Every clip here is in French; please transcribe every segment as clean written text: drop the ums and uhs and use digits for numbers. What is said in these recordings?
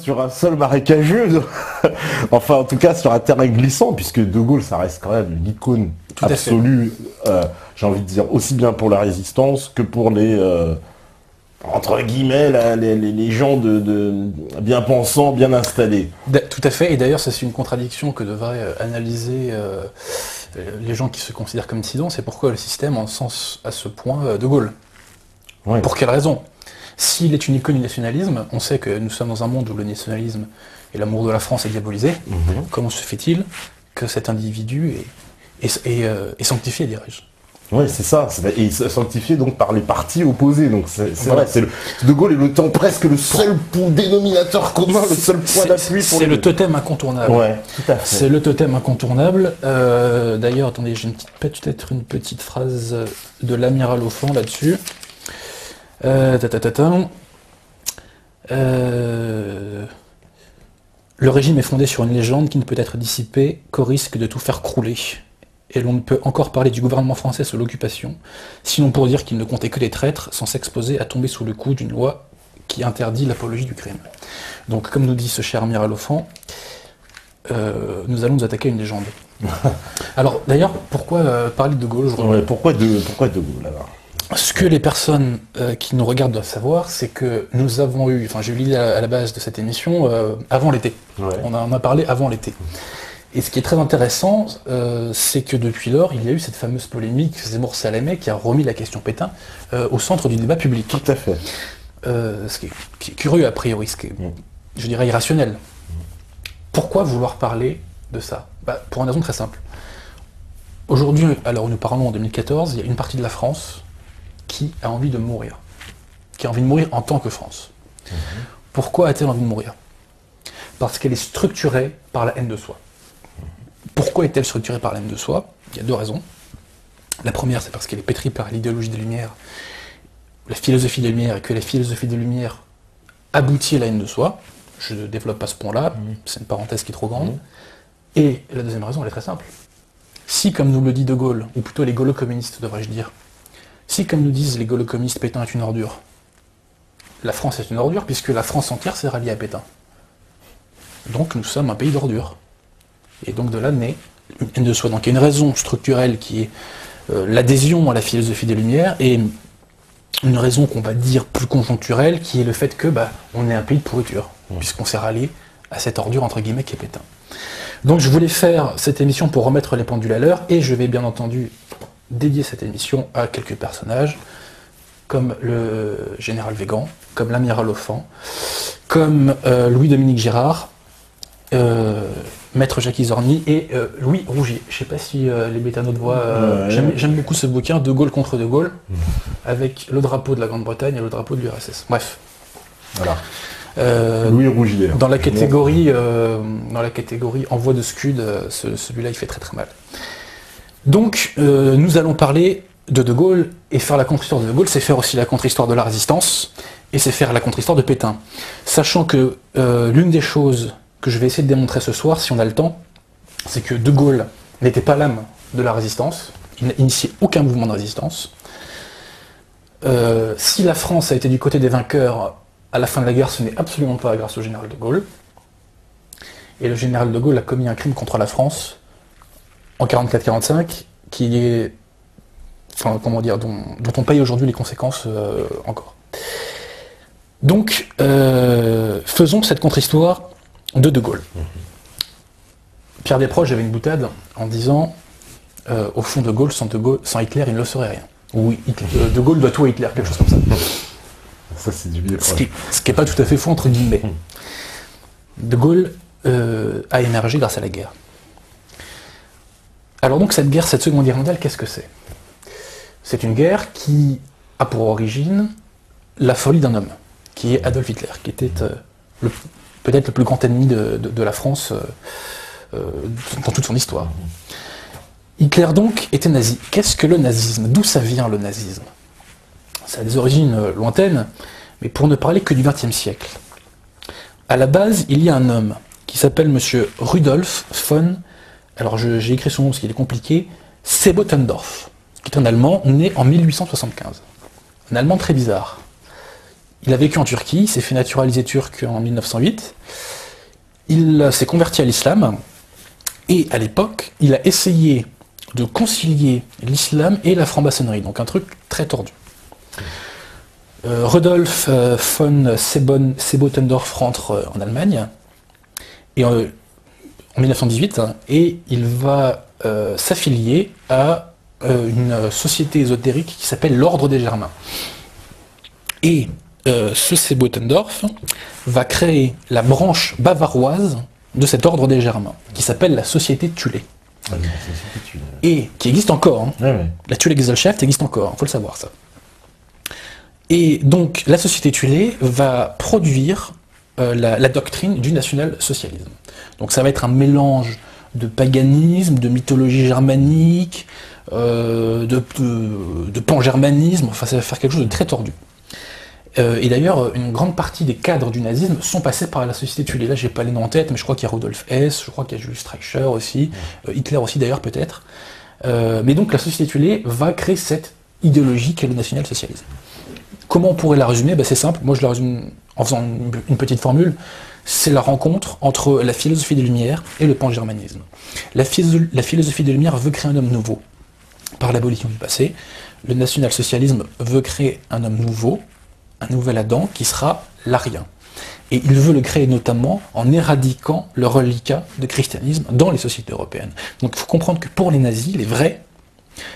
sur un sol marécageux, enfin en tout cas sur un terrain glissant, puisque De Gaulle, ça reste quand même une icône absolue, j'ai envie de dire, aussi bien pour la résistance que pour les, entre guillemets, les gens de bien pensants, bien installés. Tout à fait, et d'ailleurs ça c'est une contradiction que devraient analyser les gens qui se considèrent comme dissidents, c'est pourquoi le système encense à ce point De Gaulle. Ouais. Pour quelle raison? S'il est une icône du nationalisme, on sait que nous sommes dans un monde où le nationalisme et l'amour de la France est diabolisé. Comment se fait-il que cet individu est sanctifié, dirais-je? Oui, c'est ça, et sanctifié donc par les partis opposés. Donc c'est voilà. Vrai, De Gaulle est le temps presque le seul dénominateur commun, le seul point d'appui. C'est le totem incontournable. Ouais, tout à fait. C'est le totem incontournable. D'ailleurs, attendez, j'ai peut-être une petite phrase de l'amiral Offand là-dessus. Le régime est fondé sur une légende qui ne peut être dissipée qu'au risque de tout faire crouler. Et l'on ne peut encore parler du gouvernement français sous l'occupation, sinon pour dire qu'il ne comptait que les traîtres, sans s'exposer à tomber sous le coup d'une loi qui interdit l'apologie du crime. Donc, comme nous dit ce cher amiral Offand, nous allons nous attaquer à une légende. Alors, d'ailleurs, pourquoi parler de Gaulle aujourd'hui ? Pourquoi de Gaulle alors ? Ce que les personnes qui nous regardent doivent savoir, c'est que nous avons eu, enfin j'ai eu l'idée à la base de cette émission avant l'été. Ouais. On en a parlé avant l'été. Et ce qui est très intéressant, c'est que depuis lors, il y a eu cette fameuse polémique Zemmour-Salamé qui a remis la question Pétain au centre du débat public. Tout à fait. Ce qui est curieux a priori, ce qui est, je dirais, irrationnel. Pourquoi vouloir parler de ça ? Pour une raison très simple. Aujourd'hui, alors où nous parlons en 2014, il y a une partie de la France qui a envie de mourir, qui a envie de mourir en tant que France. Pourquoi a-t-elle envie de mourir ? Parce qu'elle est structurée par la haine de soi. Pourquoi est-elle structurée par la haine de soi ? Il y a deux raisons. La première, c'est parce qu'elle est pétrie par l'idéologie des Lumières, la philosophie des Lumières, et que la philosophie des Lumières aboutit à la haine de soi. Je ne développe pas ce point-là, c'est une parenthèse qui est trop grande. Et la deuxième raison, elle est très simple. Si, comme nous le dit De Gaulle, ou plutôt les gaulo-communistes, devrais-je dire, si, comme nous disent les gaulo-communistes, Pétain est une ordure, la France est une ordure, puisque la France entière s'est ralliée à Pétain. Donc nous sommes un pays d'ordures. Et donc de là naît une haine de soi. Donc il y a une raison structurelle qui est l'adhésion à la philosophie des Lumières, et une raison qu'on va dire plus conjoncturelle, qui est le fait que on est un pays de pourriture, puisqu'on s'est rallié à cette ordure, entre guillemets, qui est Pétain. Donc je voulais faire cette émission pour remettre les pendules à l'heure, et je vais bien entendu dédier cette émission à quelques personnages, comme le général Végan, comme l'amiral Offand, comme Louis-Dominique Girard, Maître Jacques Izorni et Louis Rougier. Je ne sais pas si les bétanotes voient. J'aime beaucoup ce bouquin, De Gaulle contre De Gaulle, avec le drapeau de la Grande-Bretagne et le drapeau de l'URSS. Bref. Voilà. Louis Rougier. Dans la catégorie envoi de scud, celui-là il fait très très mal. Donc nous allons parler de De Gaulle, et faire la contre-histoire de De Gaulle, c'est faire aussi la contre-histoire de la résistance, et c'est faire la contre-histoire de Pétain. Sachant que l'une des choses que je vais essayer de démontrer ce soir, si on a le temps, c'est que De Gaulle n'était pas l'âme de la résistance, il n'a initié aucun mouvement de résistance. Si la France a été du côté des vainqueurs à la fin de la guerre, ce n'est absolument pas grâce au général De Gaulle. Et le général De Gaulle a commis un crime contre la France en 44-45, qui est, enfin, comment dire, dont on paye aujourd'hui les conséquences encore. Donc, faisons cette contre-histoire de Gaulle. Pierre Desproges avait une boutade en disant au fond, De Gaulle, sans Hitler, il ne serait rien. Ou De Gaulle doit tout à Hitler, quelque chose comme ça. Ça, c'est du bien. Ce qui n'est pas tout à fait faux, entre guillemets. De Gaulle a émergé grâce à la guerre. Alors donc cette guerre, cette Seconde Guerre mondiale, qu'est-ce que c'est ? C'est une guerre qui a pour origine la folie d'un homme, qui est Adolf Hitler, qui était peut-être le plus grand ennemi de la France dans toute son histoire. Hitler donc était nazi. Qu'est-ce que le nazisme ? D'où ça vient le nazisme ? Ça a des origines lointaines, mais pour ne parler que du XXe siècle. À la base, il y a un homme qui s'appelle monsieur Rudolf von, alors j'ai écrit son nom parce qu'il est compliqué, Sebottendorf, qui est un Allemand né en 1875. Un Allemand très bizarre. il a vécu en Turquie, il s'est fait naturaliser turc en 1908, il s'est converti à l'islam, et à l'époque, il a essayé de concilier l'islam et la franc-maçonnerie, donc un truc très tordu. Rudolf von Sebottendorf rentre en Allemagne, et en 1918, hein, et il va s'affilier à une société ésotérique qui s'appelle l'Ordre des Germains. Et ce Sebottendorf va créer la branche bavaroise de cet Ordre des Germains, qui s'appelle la Société Thulé. Et qui existe encore. Hein. Ouais. La Thulé-Gesellschaft existe encore, il faut le savoir ça. Et donc la Société Thulé va produire la doctrine du national-socialisme. Donc ça va être un mélange de paganisme, de mythologie germanique, de pan-germanisme, enfin ça va faire quelque chose de très tordu. Et d'ailleurs, une grande partie des cadres du nazisme sont passés par la Société Thulé. Là, j'ai pas les noms en tête, mais je crois qu'il y a Rudolf Hess, je crois qu'il y a Julius Streicher aussi, Hitler aussi d'ailleurs peut-être. Mais donc la Société Thulé va créer cette idéologie qu'est le national-socialisme. Comment on pourrait la résumer? C'est simple, moi je la résume en faisant une petite formule. C'est la rencontre entre la philosophie des Lumières et le pan-germanisme. La philosophie des Lumières veut créer un homme nouveau par l'abolition du passé. Le national-socialisme veut créer un homme nouveau, un nouvel Adam qui sera l'arien. Et il veut le créer notamment en éradiquant le reliquat de christianisme dans les sociétés européennes. Donc il faut comprendre que pour les nazis, les vrais,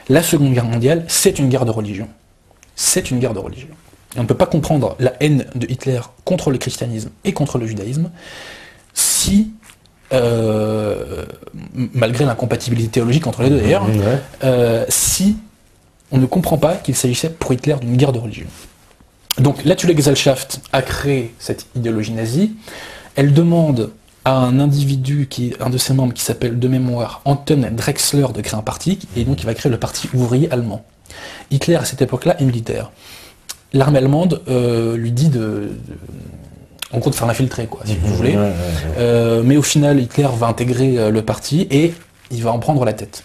la Seconde Guerre mondiale, c'est une guerre de religion. C'est une guerre de religion. Et on ne peut pas comprendre la haine de Hitler contre le christianisme et contre le judaïsme si, malgré l'incompatibilité théologique entre les deux d'ailleurs, si on ne comprend pas qu'il s'agissait pour Hitler d'une guerre de religion. Donc la Thulé-Gesellschaft a créé cette idéologie nazie. Elle demande à un individu, un de ses membres qui s'appelle de mémoire Anton Drexler, de créer un parti, et donc il va créer le parti ouvrier allemand. Hitler à cette époque-là est militaire. L'armée allemande lui dit en gros de faire l'infiltrer, quoi, si vous voulez. Mais au final, Hitler va intégrer le parti et il va en prendre la tête.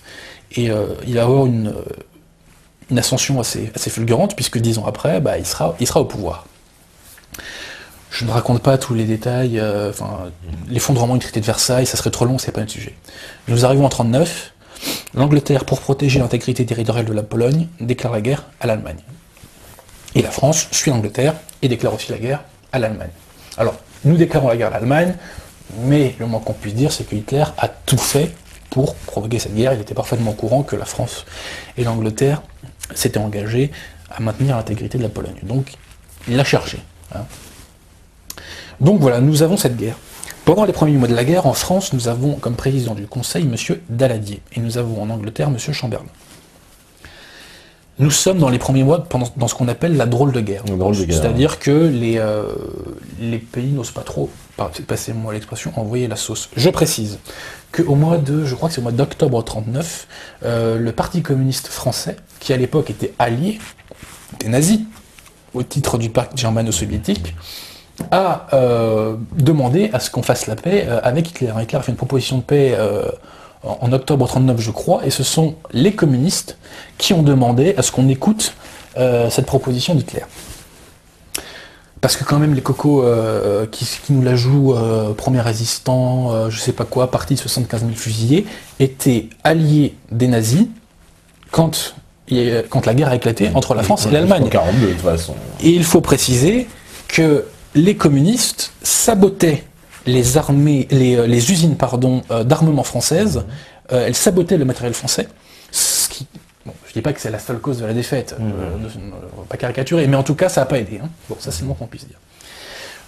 Et il va avoir une ascension assez fulgurante, puisque 10 ans après, il sera au pouvoir. Je ne raconte pas tous les détails, l'effondrement du traité de Versailles, ça serait trop long, c'est pas notre sujet. Nous arrivons en 1939, l'Angleterre, pour protéger l'intégrité territoriale de la Pologne, déclare la guerre à l'Allemagne. Et la France suit l'Angleterre et déclare aussi la guerre à l'Allemagne. Alors, nous déclarons la guerre à l'Allemagne, mais le moins qu'on puisse dire, c'est que Hitler a tout fait pour provoquer cette guerre. Il était parfaitement au courant que la France et l'Angleterre s'étaient engagés à maintenir l'intégrité de la Pologne. Donc, il l'a cherché. Hein. Donc voilà, nous avons cette guerre. Pendant les premiers mois de la guerre, en France, nous avons comme président du Conseil M. Daladier, et nous avons en Angleterre M. Chamberlain. Nous sommes dans les premiers mois dans ce qu'on appelle la drôle de guerre. C'est-à-dire que les pays n'osent pas trop, passez-moi l'expression, envoyer la sauce. Je précise qu'au mois de, je crois que c'est au mois d'octobre 1939, le Parti communiste français, qui à l'époque était allié des nazis, au titre du pacte germano-soviétique, a demandé à ce qu'on fasse la paix avec Hitler. Hitler a fait une proposition de paix en octobre 1939, je crois, et ce sont les communistes qui ont demandé à ce qu'on écoute cette proposition d'Hitler. Parce que quand même les cocos qui nous la jouent, premier résistant, je sais pas quoi, parti de 75 000 fusillés, étaient alliés des nazis quand la guerre a éclaté entre la France et l'Allemagne. 42 de toute façon. Et il faut préciser que les communistes sabotaient les armées, les usines d'armement françaises, elles sabotaient le matériel français, ce qui, bon, je dis pas que c'est la seule cause de la défaite, on va pas caricaturer, mais en tout cas ça n'a pas aidé. Hein. Bon, ça c'est le moins qu'on puisse dire.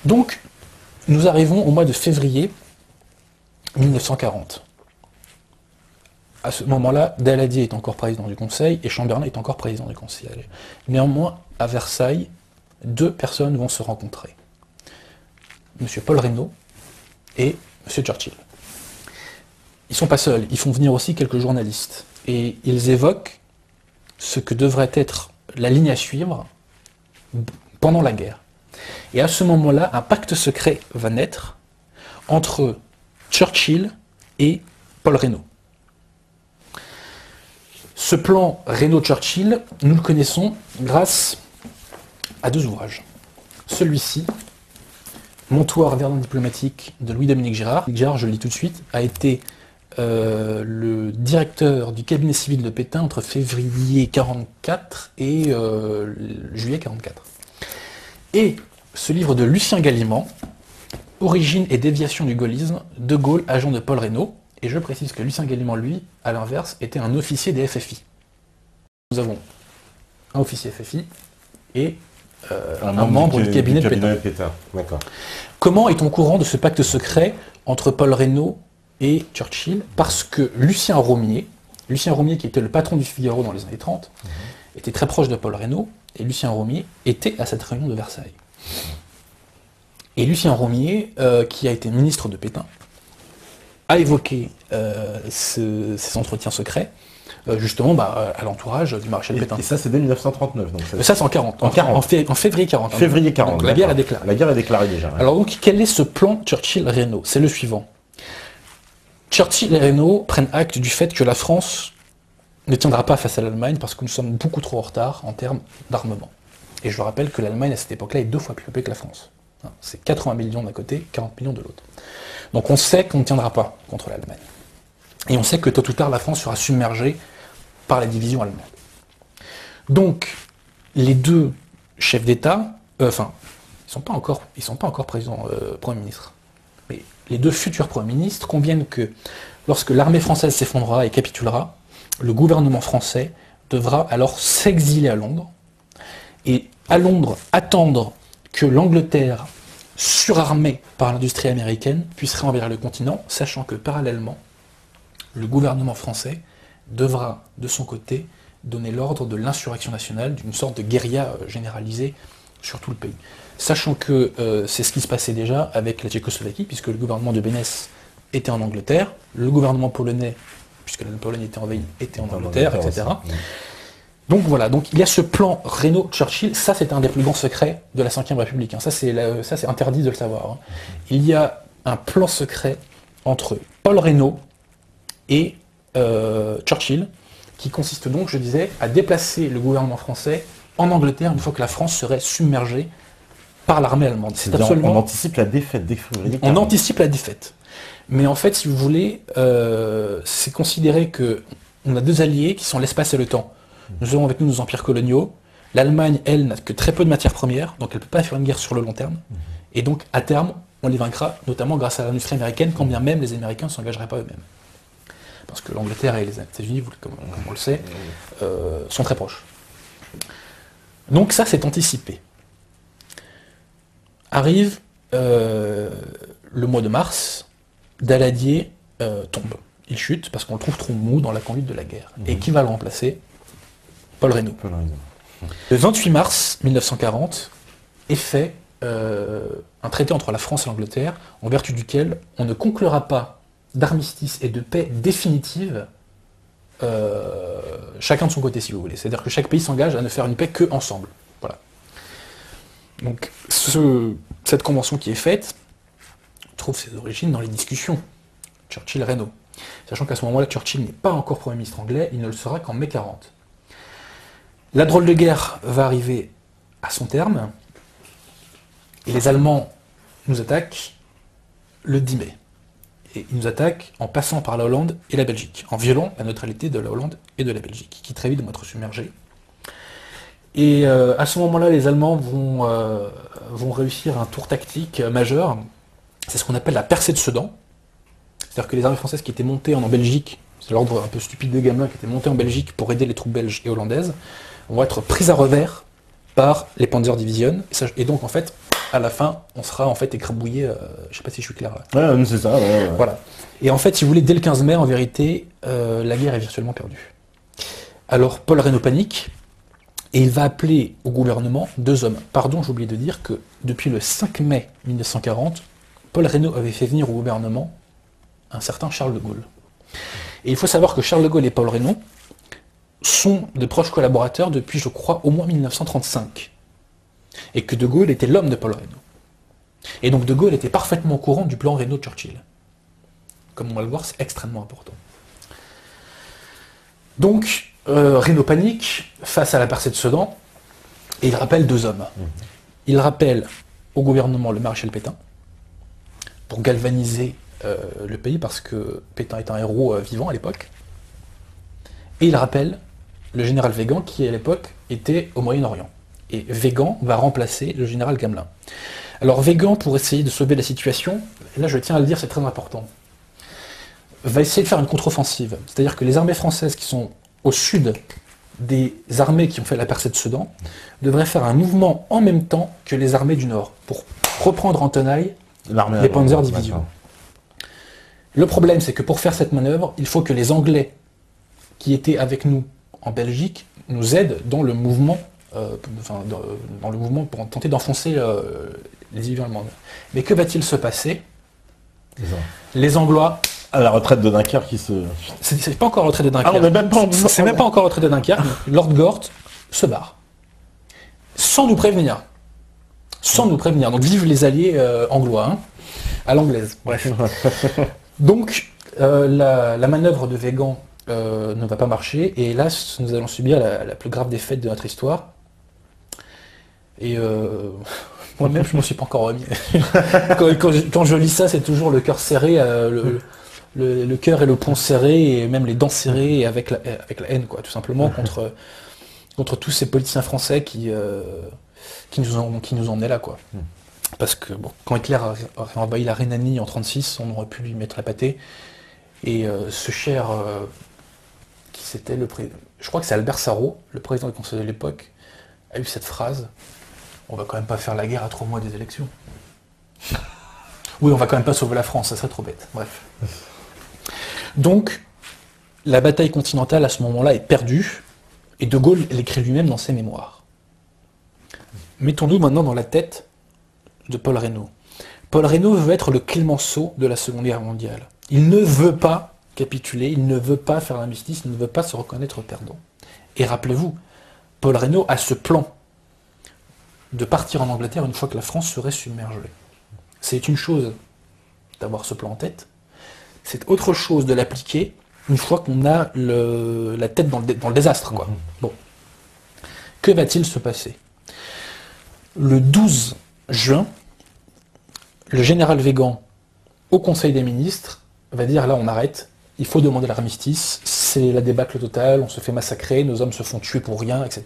Donc, nous arrivons au mois de février 1940. À ce moment-là, Daladier est encore président du Conseil et Chamberlain est encore président du Conseil. Néanmoins, à Versailles, deux personnes vont se rencontrer. M. Paul Reynaud et M. Churchill. Ils ne sont pas seuls, ils font venir aussi quelques journalistes. Et ils évoquent ce que devrait être la ligne à suivre pendant la guerre. Et à ce moment-là, un pacte secret va naître entre Churchill et Paul Reynaud. Ce plan Reynaud-Churchill, nous le connaissons grâce à deux ouvrages. celui-ci, Montoire, Verdun diplomatique de Louis-Dominique Girard. Girard, je le lis tout de suite, a été le directeur du cabinet civil de Pétain entre février 44 et juillet 44. Et ce livre de Lucien Gallimand, Origine et déviation du gaullisme, De Gaulle, agent de Paul Reynaud. Et je précise que Lucien Gallimand, lui, à l'inverse, était un officier des FFI. Nous avons un officier FFI et un membre du cabinet de Pétain. D'accord. Comment est-on au courant de ce pacte secret entre Paul Reynaud et Churchill? Parce que Lucien Romier, qui était le patron du Figaro dans les années 30, était très proche de Paul Reynaud, et Lucien Romier était à cette réunion de Versailles. Et Lucien Romier, qui a été ministre de Pétain, a évoqué ces entretiens secrets, justement à l'entourage du maréchal Pétain. Et ça, c'est dès 1939. Donc ça, c'est en 40. En février 40. Février 40. Donc, la guerre est déclarée. La guerre est déclarée déjà. Alors donc, quel est ce plan Churchill-Reynaud? C'est le suivant. Churchill et Reynaud prennent acte du fait que la France ne tiendra pas face à l'Allemagne parce que nous sommes beaucoup trop en retard en termes d'armement. Et je rappelle que l'Allemagne, à cette époque-là, est 2 fois plus peuplée que la France. C'est 80 millions d'un côté, 40 millions de l'autre. Donc on sait qu'on ne tiendra pas contre l'Allemagne. Et on sait que tôt ou tard, la France sera submergée par la division allemande. Donc, les deux chefs d'État, ils ne sont pas encore présidents, Premier ministre, mais les deux futurs Premiers ministres conviennent que lorsque l'armée française s'effondrera et capitulera, le gouvernement français devra alors s'exiler à Londres, et à Londres attendre que l'Angleterre, surarmée par l'industrie américaine, puisse réenvahir le continent, sachant que parallèlement, le gouvernement français devra, de son côté, donner l'ordre de l'insurrection nationale, d'une sorte de guérilla généralisée sur tout le pays. Sachant que c'est ce qui se passait déjà avec la Tchécoslovaquie, puisque le gouvernement de Bénès était en Angleterre, le gouvernement polonais, puisque la Pologne était envahie, était en Angleterre, etc. Donc voilà, donc il y a ce plan Reynaud-Churchill, ça c'est un des plus grands secrets de la Ve République, ça c'est interdit de le savoir. Il y a un plan secret entre Paul Reynaud et Churchill, qui consiste donc, je disais, à déplacer le gouvernement français en Angleterre une fois que la France serait submergée par l'armée allemande. C'est absolument... On anticipe la défaite dès février. On anticipe la défaite. Mais en fait, si vous voulez, c'est considéré qu'on a 2 alliés qui sont l'espace et le temps. Nous avons avec nous nos empires coloniaux. L'Allemagne, elle, n'a que très peu de matières premières, donc elle ne peut pas faire une guerre sur le long terme. Et donc, à terme, on les vaincra, notamment grâce à l'industrie américaine, quand bien même les Américains ne s'engageraient pas eux-mêmes. Parce que l'Angleterre et les États-Unis, comme on le sait, sont très proches. Donc ça, c'est anticipé. Arrive le mois de mars, Daladier tombe. Il chute parce qu'on le trouve trop mou dans la conduite de la guerre. Et qui va le remplacer? Paul Reynaud. Le 28 mars 1940 est fait un traité entre la France et l'Angleterre, en vertu duquel on ne conclura pas d'armistice et de paix définitive, chacun de son côté, si vous voulez. C'est-à-dire que chaque pays s'engage à ne faire une paix que ensemble. Voilà. Donc, cette convention qui est faite trouve ses origines dans les discussions Churchill-Reynaud. Sachant qu'à ce moment-là, Churchill n'est pas encore Premier ministre anglais, il ne le sera qu'en mai 40. La drôle de guerre va arriver à son terme, et les Allemands nous attaquent le 10 mai. Et ils nous attaquent en passant par la Hollande et la Belgique, en violant la neutralité de la Hollande et de la Belgique, qui très vite vont être submergés. Et à ce moment-là, les Allemands vont réussir un tour tactique majeur, c'est ce qu'on appelle la percée de Sedan. C'est-à-dire que les armées françaises qui étaient montées en Belgique, c'est l'ordre un peu stupide de Gamelin qui était monté en Belgique pour aider les troupes belges et hollandaises, vont être prises à revers par les Panzerdivision. Et donc, en fait, à la fin, on sera en fait écrabouillé. Je ne sais pas si je suis clair là. Ouais, c'est ça. Ouais. Voilà. Et en fait, si vous voulez, dès le 15 mai, en vérité, la guerre est virtuellement perdue. Alors, Paul Reynaud panique, et il va appeler au gouvernement 2 hommes. Pardon, j'ai oublié de dire que depuis le 5 mai 1940, Paul Reynaud avait fait venir au gouvernement un certain Charles de Gaulle. Et il faut savoir que Charles de Gaulle et Paul Reynaud sont de proches collaborateurs depuis, je crois, au moins 1935. Et que de Gaulle était l'homme de Paul Reynaud. Et donc de Gaulle était parfaitement au courant du plan Reynaud-Churchill. Comme on va le voir, c'est extrêmement important. Donc, Reynaud panique face à la percée de Sedan, et il rappelle 2 hommes. Il rappelle au gouvernement le maréchal Pétain, pour galvaniser le pays, parce que Pétain est un héros vivant à l'époque. Et il rappelle le général Weygand, qui à l'époque était au Moyen-Orient. Et Weygand va remplacer le général Gamelin. Alors Weygand, pour essayer de sauver la situation, et là je tiens à le dire, c'est très important, va essayer de faire une contre-offensive. C'est-à-dire que les armées françaises qui sont au sud des armées qui ont fait la percée de Sedan devraient faire un mouvement en même temps que les armées du nord, pour reprendre en tenaille les Panzer Division. Le problème, c'est que pour faire cette manœuvre, il faut que les Anglais qui étaient avec nous en Belgique nous aident dans le mouvement, pour tenter d'enfoncer les divisions allemandes. Mais que va-t-il se passer? Les Anglois... À la retraite de Dunkerque qui se... C'est pas encore la retraite de Dunkerque. Ah, on n'est même pas en... C'est même pas encore la retraite de Dunkerque. Lord Gort se barre. Sans nous prévenir. Sans nous prévenir. Donc vive les alliés anglois, hein, à l'anglaise. Bref. Donc la manœuvre de Weygand ne va pas marcher, et hélas, nous allons subir la plus grave défaite de notre histoire. Et moi-même, je ne m'en suis pas encore remis. quand je lis ça, c'est toujours le cœur serré, le cœur et le poing serré, et même les dents serrées, et avec la haine, quoi, tout simplement, contre tous ces politiciens français qui nous ont emmenés là, quoi. Parce que bon, quand Hitler a envahi la Rhénanie en 1936, on aurait pu lui mettre la pâtée. Et ce cher, qui c'était je crois que c'est Albert Sarraut, le président du Conseil de l'époque, a eu cette phrase: on va quand même pas faire la guerre à 3 mois des élections. Oui, on va quand même pas sauver la France, ça serait trop bête. Bref. Donc, la bataille continentale à ce moment-là est perdue, et De Gaulle l'écrit lui-même dans ses mémoires. Mettons-nous maintenant dans la tête de Paul Reynaud. Paul Reynaud veut être le Clémenceau de la Seconde Guerre mondiale. Il ne veut pas capituler, il ne veut pas faire l'armistice, il ne veut pas se reconnaître perdant. Et rappelez-vous, Paul Reynaud a ce plan de partir en Angleterre une fois que la France serait submergée. C'est une chose d'avoir ce plan en tête, c'est autre chose de l'appliquer une fois qu'on a la tête dans le désastre, quoi. Bon. Que va-t-il se passer? Le 12 juin, le général Weygand, au Conseil des ministres, va dire: là on arrête, il faut demander l'armistice, c'est la débâcle totale, on se fait massacrer, nos hommes se font tuer pour rien, etc.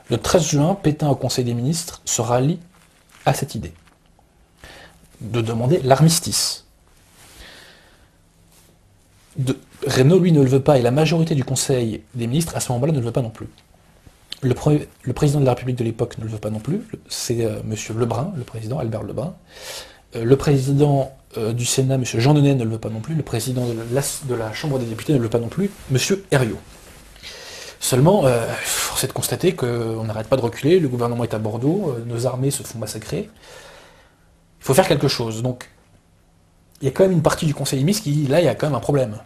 Le 13 juin, Pétain au Conseil des ministres se rallie à cette idée de demander l'armistice. Reynaud, lui, ne le veut pas, et la majorité du Conseil des ministres, à ce moment-là, ne le veut pas non plus. Le président de la République de l'époque ne le veut pas non plus, c'est M. Lebrun, le président, Albert Lebrun. Le président du Sénat, M. Jean Monnet, ne le veut pas non plus. Le président de la Chambre des députés ne le veut pas non plus, M. Herriot. Seulement, force est de constater qu'on n'arrête pas de reculer, le gouvernement est à Bordeaux, nos armées se font massacrer. Il faut faire quelque chose. Donc, il y a quand même une partie du Conseil des ministres qui dit, là, il y a quand même un problème.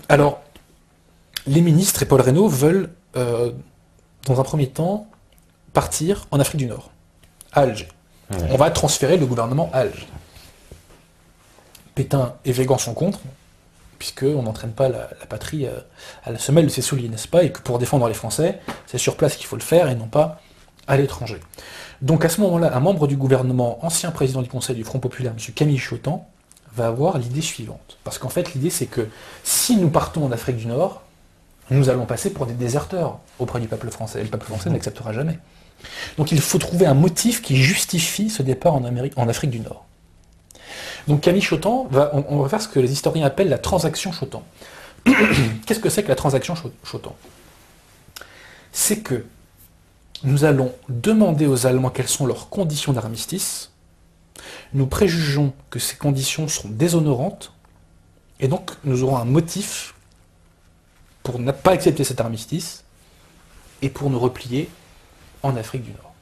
Alors, les ministres et Paul Reynaud veulent, dans un premier temps, partir en Afrique du Nord, à Alger. On va transférer le gouvernement à Alger. Pétain et Weygand sont contre, puisqu'on n'entraîne pas la patrie à la semelle de ses souliers, n'est-ce pas? Et que pour défendre les Français, c'est sur place qu'il faut le faire et non pas à l'étranger. Donc à ce moment-là, un membre du gouvernement, ancien président du Conseil du Front Populaire, M. Camille Chautemps, va avoir l'idée suivante. Parce qu'en fait, l'idée c'est que si nous partons en Afrique du Nord, nous allons passer pour des déserteurs auprès du peuple français. Et le peuple français n'acceptera jamais. Donc il faut trouver un motif qui justifie ce départ en Afrique du Nord. Donc Camille Chautemps, on va faire ce que les historiens appellent la transaction Chautemps. Qu'est-ce que c'est que la transaction Chautemps? C'est que nous allons demander aux Allemands quelles sont leurs conditions d'armistice, nous préjugeons que ces conditions seront déshonorantes, et donc nous aurons un motif pour ne pas accepter cet armistice, et pour nous replier en Afrique du Nord.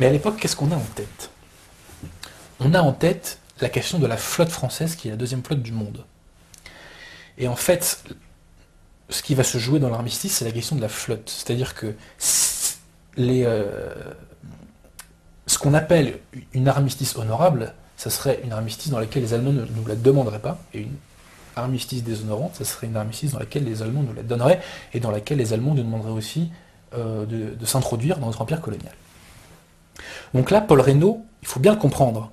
Mais à l'époque, qu'est-ce qu'on a en tête? On a en tête la question de la flotte française, qui est la deuxième flotte du monde. Et en fait, ce qui va se jouer dans l'armistice, c'est la question de la flotte. C'est-à-dire que ce qu'on appelle une armistice honorable, ça serait une armistice dans laquelle les Allemands ne nous la demanderaient pas, et une armistice déshonorante, ça serait une armistice dans laquelle les Allemands nous la donneraient, et dans laquelle les Allemands nous demanderaient aussi de s'introduire dans notre empire colonial. Donc là, Paul Reynaud, il faut bien le comprendre,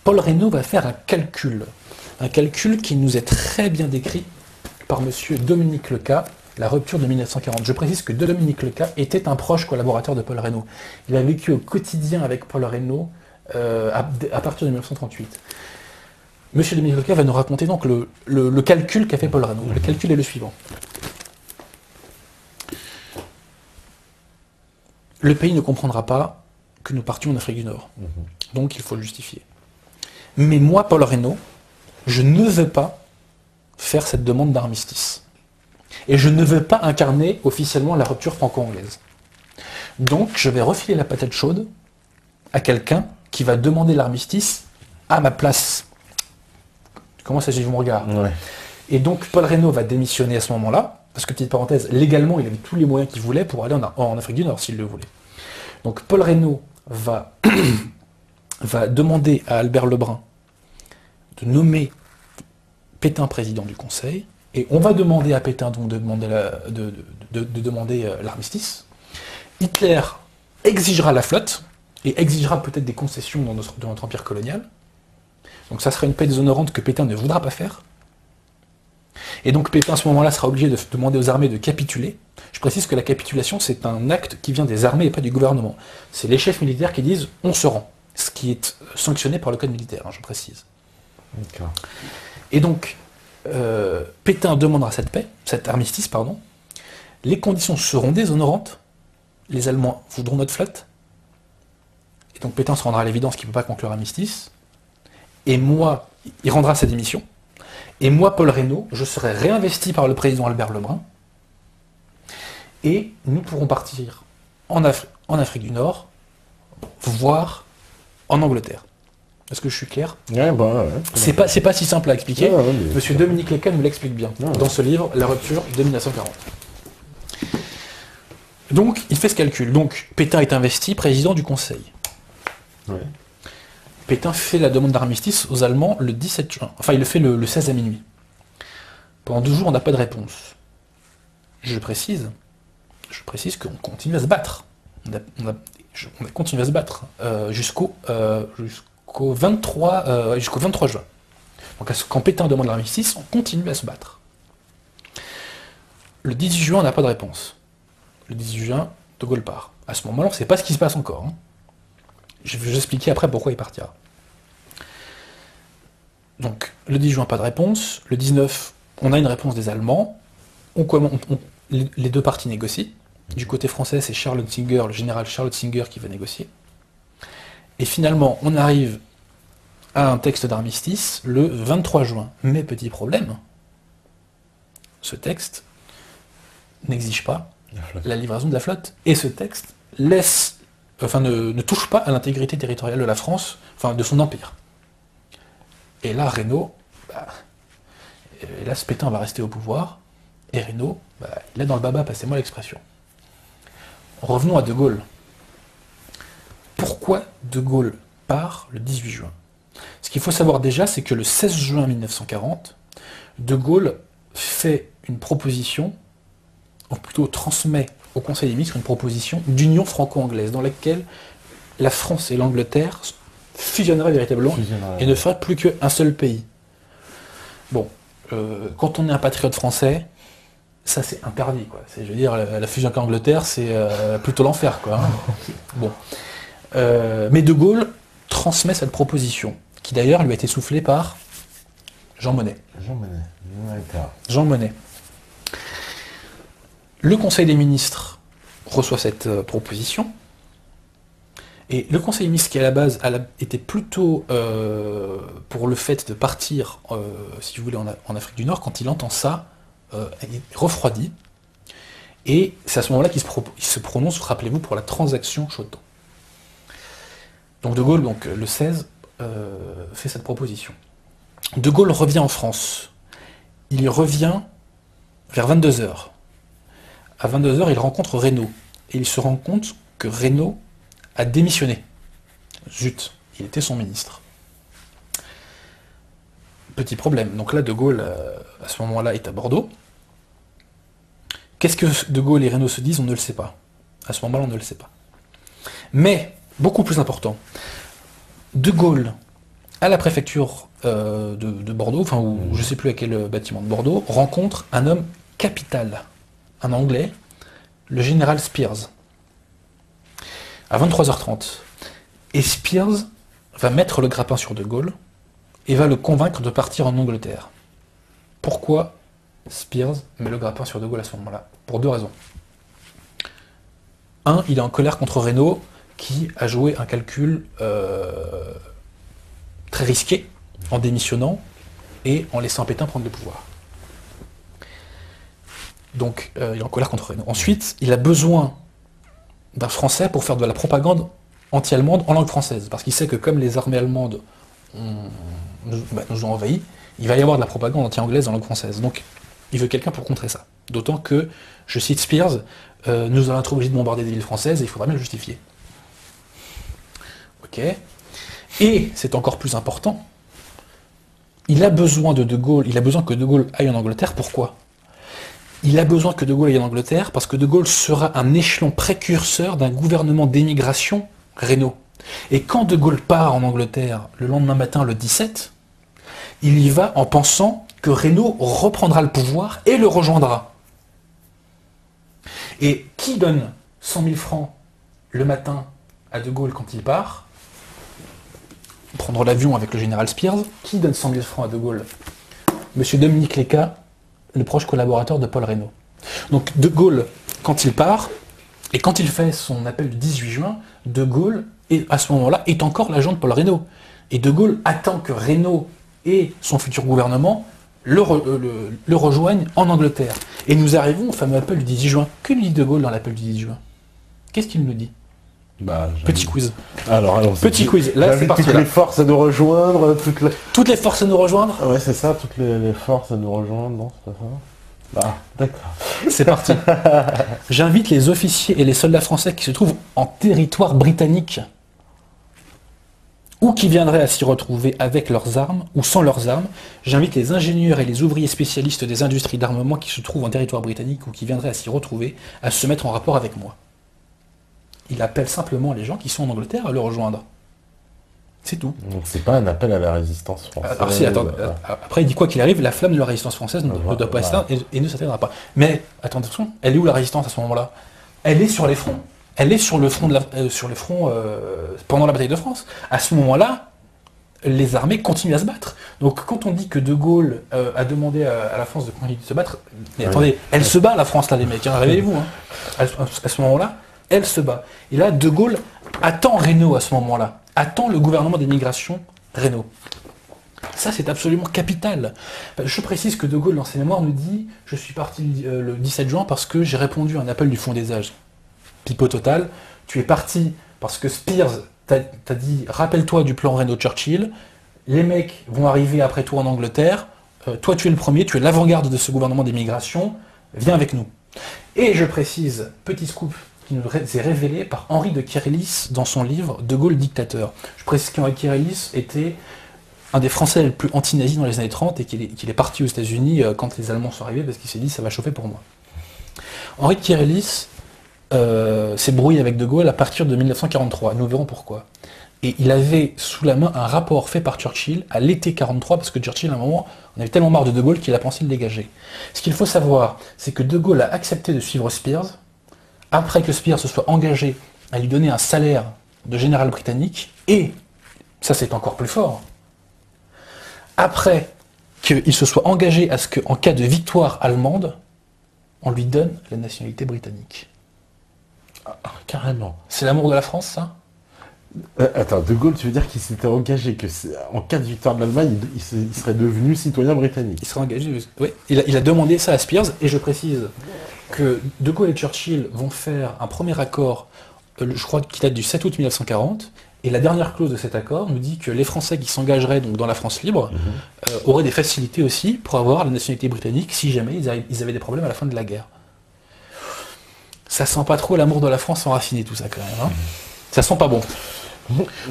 Paul Reynaud va faire un calcul qui nous est très bien décrit par M. Dominique Lecat, la rupture de 1940. Je précise que Dominique Lecat était un proche collaborateur de Paul Reynaud. Il a vécu au quotidien avec Paul Reynaud à partir de 1938. M. Dominique Lecat va nous raconter donc le calcul qu'a fait Paul Reynaud. Le calcul est le suivant. Le pays ne comprendra pas que nous partions en Afrique du Nord. Donc il faut le justifier. Mais moi, Paul Reynaud, je ne veux pas faire cette demande d'armistice. Et je ne veux pas incarner officiellement la rupture franco-anglaise. Donc je vais refiler la patate chaude à quelqu'un qui va demander l'armistice à ma place. Comment ça, je me regarde. Ouais. Et donc Paul Reynaud va démissionner à ce moment-là, parce que, petite parenthèse, légalement, il avait tous les moyens qu'il voulait pour aller en Afrique du Nord, s'il le voulait. Donc Paul Reynaud va demander à Albert Lebrun de nommer Pétain président du Conseil, et on va demander à Pétain donc de demander l'armistice. Hitler exigera la flotte, et exigera peut-être des concessions dans notre empire colonial. Donc ça sera une paix déshonorante que Pétain ne voudra pas faire. Et donc Pétain, à ce moment-là, sera obligé de demander aux armées de capituler. Je précise que la capitulation, c'est un acte qui vient des armées et pas du gouvernement. C'est les chefs militaires qui disent « on se rend », ce qui est sanctionné par le code militaire, je précise. D'accord. Et donc, Pétain demandera cette paix, cet armistice, pardon. Les conditions seront déshonorantes. Les Allemands voudront notre flotte. Et donc Pétain se rendra à l'évidence qu'il ne peut pas conclure l'armistice. Et moi, il rendra sa démission. Et moi, Paul Reynaud, je serai réinvesti par le président Albert Lebrun. Et nous pourrons partir en Afrique du Nord, voire en Angleterre. Est-ce que je suis clair? Ouais, ouais. C'est pas si simple à expliquer. Ouais, Monsieur Dominique Lecat nous l'explique bien dans ce livre, La rupture de 1940. Donc, il fait ce calcul. Donc, Pétain est investi président du Conseil. Ouais. Pétain fait la demande d'armistice aux Allemands le 17 juin. Enfin, il le fait le 16 à minuit. Pendant 2 jours, on n'a pas de réponse. Je précise qu'on continue à se battre. On a continué à se battre jusqu'au 23 juin. Donc, quand Pétain demande l'armistice, on continue à se battre. Le 18 juin, on n'a pas de réponse. Le 18 juin, De Gaulle part. À ce moment-là, on ne sait pas ce qui se passe encore. Je vais vous expliquer après pourquoi il partira. Donc, le 10 juin, pas de réponse. Le 19, on a une réponse des Allemands. Les deux parties négocient. Du côté français, c'est Charles Singer, le général Charles Singer qui va négocier. Et finalement, on arrive à un texte d'armistice le 23 juin. Mais petit problème, ce texte n'exige pas la livraison de la flotte. Et ce texte ne touche pas à l'intégrité territoriale de la France, de son empire. Et là, Reynaud, hélas, Pétain va rester au pouvoir, et Reynaud, il est dans le baba, passez-moi l'expression. Revenons à De Gaulle. Pourquoi De Gaulle part le 18 juin? Ce qu'il faut savoir déjà, c'est que le 16 juin 1940, De Gaulle fait une proposition, ou plutôt transmet au Conseil des ministres une proposition d'union franco-anglaise, dans laquelle la France et l'Angleterre fusionneraient véritablement et ne feraient plus qu'un seul pays. Bon, quand on est un patriote français, ça c'est interdit, quoi. Je veux dire, la fusion avec l'Angleterre, c'est plutôt l'enfer, quoi. Bon. Mais De Gaulle transmet cette proposition, qui d'ailleurs lui a été soufflée par Jean Monnet. Jean Monnet. Le Conseil des ministres reçoit cette proposition, et le Conseil des ministres, qui à la base était plutôt pour le fait de partir, si vous voulez, en Afrique du Nord, quand il entend ça, il est refroidi, et c'est à ce moment-là qu'il se prononce, rappelez-vous, pour la transaction Chotan. Donc De Gaulle, le 16, fait cette proposition. De Gaulle revient en France. Il y revient vers 22h. À 22h, il rencontre Reynaud. Et il se rend compte que Reynaud a démissionné. Zut, il était son ministre. Petit problème. Donc là, De Gaulle, à ce moment-là, est à Bordeaux. Qu'est-ce que De Gaulle et Reynaud se disent? On ne le sait pas. À ce moment-là, on ne le sait pas. Mais, beaucoup plus important, De Gaulle, à la préfecture de Bordeaux, enfin, ou je ne sais plus à quel bâtiment de Bordeaux, rencontre un homme capital, un Anglais, le général Spears, à 23h30. Et Spears va mettre le grappin sur De Gaulle et va le convaincre de partir en Angleterre. Pourquoi Spears met le grappin sur De Gaulle à ce moment-là? Pour 2 raisons. Un, il est en colère contre Reynaud, qui a joué un calcul très risqué en démissionnant et en laissant Pétain prendre le pouvoir. Donc, il est en colère contre Reynaud. Ensuite, il a besoin d'un Français pour faire de la propagande anti-allemande en langue française, parce qu'il sait que comme les armées allemandes nous ont envahis, il va y avoir de la propagande anti-anglaise en langue française. Donc, il veut quelqu'un pour contrer ça. D'autant que, je cite Spears, nous allons être obligés de bombarder des villes françaises et il faudra bien le justifier. Ok. Et, c'est encore plus important, il a besoin que De Gaulle aille en Angleterre. Pourquoi? Il a besoin que De Gaulle aille en Angleterre parce que De Gaulle sera un échelon précurseur d'un gouvernement d'émigration Reynaud. Et quand De Gaulle part en Angleterre le lendemain matin, le 17, il y va en pensant que Reynaud reprendra le pouvoir et le rejoindra. Et qui donne 100 000 francs le matin à De Gaulle quand il part? Prendre l'avion avec le général Spears. Qui donne 100 000 francs à De Gaulle? Monsieur Dominique Léca, le proche collaborateur de Paul Reynaud. Donc De Gaulle, quand il part, et quand il fait son appel du 18 juin, De Gaulle, à ce moment-là, est encore l'agent de Paul Reynaud. Et De Gaulle attend que Reynaud et son futur gouvernement le rejoignent en Angleterre. Et nous arrivons au fameux appel du 18 juin. Que nous dit De Gaulle dans l'appel du 18 juin? Qu'est-ce qu'il nous dit? Petit quiz. Alors, petit quiz. Là, c'est parti. Toutes les forces à nous rejoindre. Toutes les forces à nous rejoindre? Ouais, c'est ça, toutes les forces à nous rejoindre. Non, c'est pas ça. Ah, d'accord. C'est parti. J'invite les officiers et les soldats français qui se trouvent en territoire britannique ou qui viendraient à s'y retrouver avec leurs armes ou sans leurs armes. J'invite les ingénieurs et les ouvriers spécialistes des industries d'armement qui se trouvent en territoire britannique ou qui viendraient à s'y retrouver à se mettre en rapport avec moi. Il appelle simplement les gens qui sont en Angleterre à le rejoindre. C'est tout. Donc c'est pas un appel à la résistance française. Alors si, attends, après il dit quoi qu'il arrive, la flamme de la résistance française ne doit pas s'éteindre et ne s'éteindra pas. Mais attention, elle est où la résistance à ce moment-là? Elle est sur les fronts. Elle est sur le front, pendant la bataille de France. À ce moment-là, les armées continuent à se battre. Donc quand on dit que De Gaulle a demandé à la France de continuer de se battre, mais attendez, elle se bat la France là les mecs, hein, réveillez-vous. Hein. À ce moment-là, elle se bat. Et là, De Gaulle attend Reynaud à ce moment-là. Attend le gouvernement d'émigration Reynaud. Ça, c'est absolument capital. Je précise que De Gaulle, dans ses mémoires, nous dit « Je suis parti le 17 juin parce que j'ai répondu à un appel du Fond des Âges. » Pipeau total. Tu es parti parce que Spears t'a dit « Rappelle-toi du plan Reynaud-Churchill. Les mecs vont arriver après toi en Angleterre. Toi, tu es le premier. Tu es l'avant-garde de ce gouvernement d'émigration. Viens avec nous. » Et je précise, petit scoop, qui nous est révélé par Henri de Kérélis dans son livre De Gaulle dictateur. Je précise qu'Henri de Kérélis était un des Français les plus anti-nazis dans les années 30 et qu'il est parti aux États-Unis quand les Allemands sont arrivés parce qu'il s'est dit ça va chauffer pour moi. Henri de Kérélis s'est brouillé avec De Gaulle à partir de 1943. Nous verrons pourquoi. Et il avait sous la main un rapport fait par Churchill à l'été 43 parce que Churchill, à un moment, on avait tellement marre de Gaulle qu'il a pensé le dégager. Ce qu'il faut savoir, c'est que De Gaulle a accepté de suivre Spears après que Spears se soit engagé à lui donner un salaire de général britannique, et, ça c'est encore plus fort, après qu'il se soit engagé à ce qu'en cas de victoire allemande, on lui donne la nationalité britannique. Ah, carrément. C'est l'amour de la France, ça? Attends, De Gaulle, tu veux dire qu'il s'était engagé qu'en cas de victoire de l'Allemagne, il serait devenu citoyen britannique? Il serait engagé, oui. Il a demandé ça à Spears, et je précise que De Gaulle et Churchill vont faire un premier accord, je crois qu'il date du 7 août 1940, et la dernière clause de cet accord nous dit que les Français qui s'engageraient donc dans la France libre auraient des facilités aussi pour avoir la nationalité britannique si jamais ils avaient des problèmes à la fin de la guerre. Ça sent pas trop l'amour de la France enraciné tout ça quand même. Hein. Ça sent pas bon.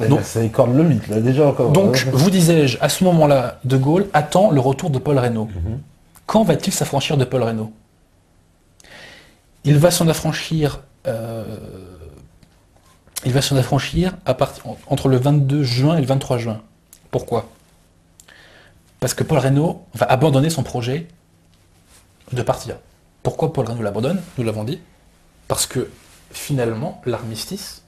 Donc, ça écorne le mythe, là, déjà encore. Donc, vous disais-je, à ce moment-là, De Gaulle attend le retour de Paul Reynaud. Quand va-t-il s'affranchir de Paul Reynaud? Il va s'en affranchir il va s'en affranchir entre le 22 juin et le 23 juin. Pourquoi? Parce que Paul Reynaud va abandonner son projet de partir. Pourquoi Paul Reynaud l'abandonne? Nous l'avons dit. Parce que finalement, l'armistice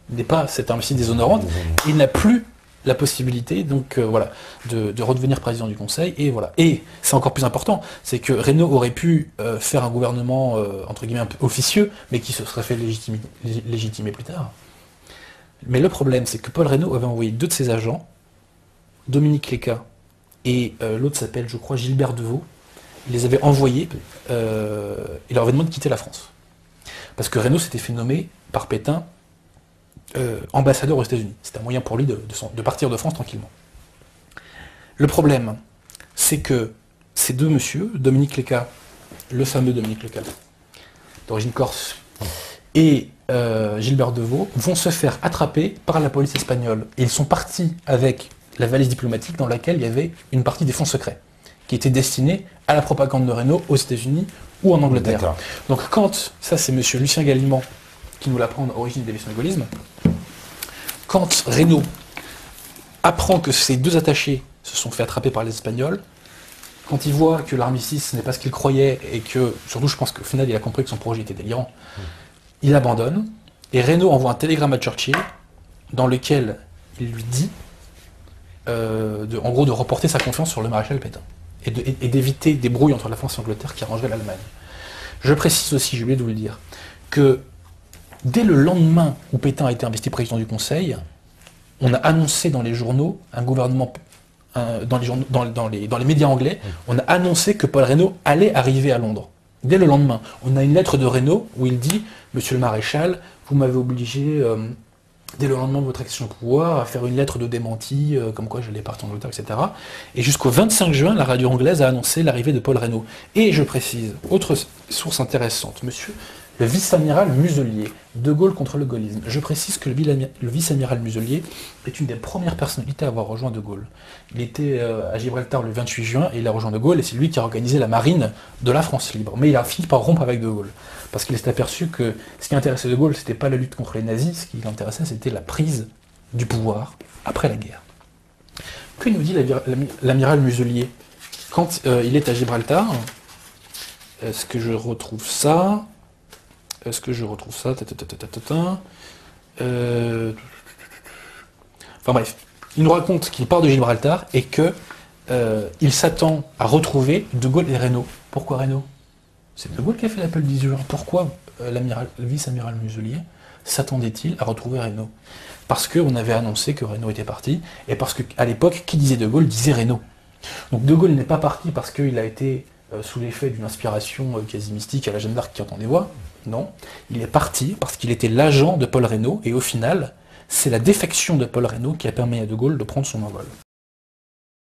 n'est pas cet armistice déshonorant. Il n'a plus la possibilité donc de redevenir président du Conseil, et voilà. Et c'est encore plus important, c'est que Reynaud aurait pu faire un gouvernement entre guillemets un peu officieux, mais qui se serait fait légitimer plus tard. Mais le problème, c'est que Paul Reynaud avait envoyé 2 de ses agents, Dominique Léca et l'autre s'appelle, je crois, Gilbert Deveau. Il les avait envoyés, il leur avait demandé de quitter la France. Parce que Reynaud s'était fait nommer par Pétain ambassadeur aux États-Unis. C'était un moyen pour lui de partir de France tranquillement. Le problème, c'est que ces 2 messieurs, Dominique Léca, le fameux Dominique Léca, d'origine corse, et Gilbert Deveau, vont se faire attraper par la police espagnole. Et ils sont partis avec la valise diplomatique dans laquelle il y avait une partie des fonds secrets, qui étaient destinés à la propagande de Reynaud aux États-Unis ou en Angleterre. Donc ça c'est monsieur Lucien Gallimand, qui nous l'apprend à origine des leçons de gaullisme, quand Reynaud apprend que ces 2 attachés se sont fait attraper par les Espagnols, quand il voit que l'armistice n'est pas ce qu'il croyait, et que, surtout je pense qu'au final il a compris que son projet était délirant, il abandonne, et Reynaud envoie un télégramme à Churchill, dans lequel il lui dit, en gros, de reporter sa confiance sur le maréchal Pétain, et d'éviter des brouilles entre la France et l'Angleterre qui arrangeraient l'Allemagne. Je précise aussi, j'ai oublié de vous le dire, que dès le lendemain où Pétain a été investi président du Conseil, on a annoncé dans les journaux, un gouvernement, dans les médias anglais, on a annoncé que Paul Reynaud allait arriver à Londres. Dès le lendemain, on a une lettre de Reynaud où il dit « Monsieur le maréchal, vous m'avez obligé, dès le lendemain de votre action au pouvoir, à faire une lettre de démenti, comme quoi j'allais partir en Angleterre, etc. » Et jusqu'au 25 juin, la radio anglaise a annoncé l'arrivée de Paul Reynaud. Et je précise, autre source intéressante, monsieur le vice-amiral Muselier, De Gaulle contre le gaullisme. Je précise que le vice-amiral Muselier est une des premières personnalités à avoir rejoint De Gaulle. Il était à Gibraltar le 28 juin et il a rejoint De Gaulle, et c'est lui qui a organisé la marine de la France libre. Mais il a fini par rompre avec De Gaulle, parce qu'il s'est aperçu que ce qui intéressait De Gaulle, c'était pas la lutte contre les nazis, ce qui l'intéressait, c'était la prise du pouvoir après la guerre. Que nous dit l'amiral Muselier quand il est à Gibraltar? Est-ce que je retrouve ça? Enfin bref, il nous raconte qu'il part de Gibraltar et que il s'attend à retrouver De Gaulle et Reynaud. Pourquoi Reynaud? C'est De Gaulle qui a fait l'appel 18 juin. Pourquoi le vice-amiral Muselier s'attendait-il à retrouver Reynaud? Parce qu'on avait annoncé que Reynaud était parti, et parce qu'à l'époque, qui disait De Gaulle disait Reynaud. Donc De Gaulle n'est pas parti parce qu'il a été sous l'effet d'une inspiration quasi mystique à la Jeanne d'Arc qui entend des voix. Non, il est parti parce qu'il était l'agent de Paul Reynaud, et au final, c'est la défection de Paul Reynaud qui a permis à De Gaulle de prendre son envol.